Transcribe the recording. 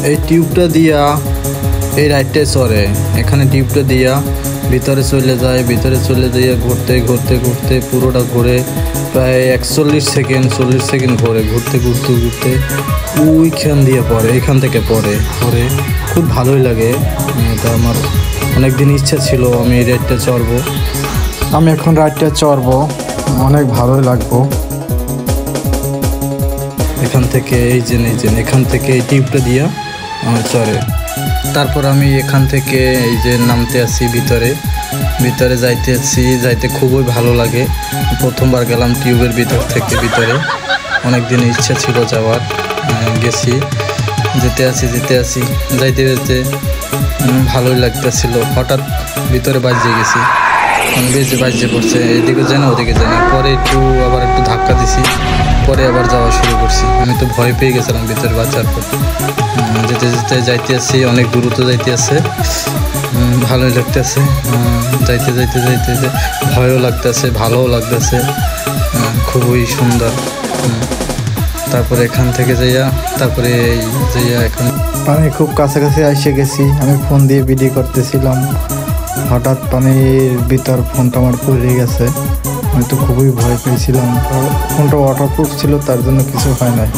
এই টিউবটা দিয়া এই রাইডটায় চড়ে, এখানে টিউবটা দিয়া ভিতরে চলে যায়, ভিতরে চলে দিয়ে ঘুরতে ঘুরতে ঘুরতে পুরোটা ঘুরে প্রায় 40 সেকেন্ড ঘুরে, ঘুরতে ঘুরতে ঘুরতে ওইখান দিয়ে পড়ে, এখান থেকে পড়ে খুব ভালোই লাগে। এটা আমার অনেক দিন ইচ্ছা ছিল আমি এই রাইডটা চড়বো। আমি এখন রাইডটা চড়বো, অনেক ভালোই লাগবো। এখান থেকে এই যে এখান থেকে এই টিউবটা দিয়া চড়ে। তারপর আমি এখান থেকে এই যে নামতে আসি, ভিতরে যাইতে খুবই ভালো লাগে। প্রথমবার গেলাম টিউবের ভিতর থেকে ভিতরে, অনেক দিন ইচ্ছা ছিল যাওয়ার, গেছি। যেতে আসি যাইতে যেতে ভালোই লাগতেছিল। হঠাৎ ভিতরে বাজিয়ে গেছি, বাজিয়ে পড়ছে, এদিকে যায় না ওদিকে যায় না। পরে আবার একটু ধাক্কা দিছি, পরে আবার যাওয়া শুরু করছি। আমি তো ভয় পেয়ে গেছিলাম ভিতরে বাচ্চার পর। যেতে যেতে যাইতে আসছি, অনেক দূরত্ব যাইতে আছে, ভালোই লাগতেছে। যাইতে ভয়ও লাগতেছে, ভালোও লাগতেছে, খুবই সুন্দর। তারপরে এখান থেকে তারপরে এখন আমি খুব কাছাকাছি এসে গেছি। আমি ফোন দিয়ে ভিডিও করতেছিলাম, হঠাৎ পানির ভিতর ফোনটা আমার পড়ে গেছে। আমি তো খুবই ভয় পেয়েছিলাম। ফোনটা ওয়াটারপ্রুফ ছিল, তার জন্য কিছু হয় নাই।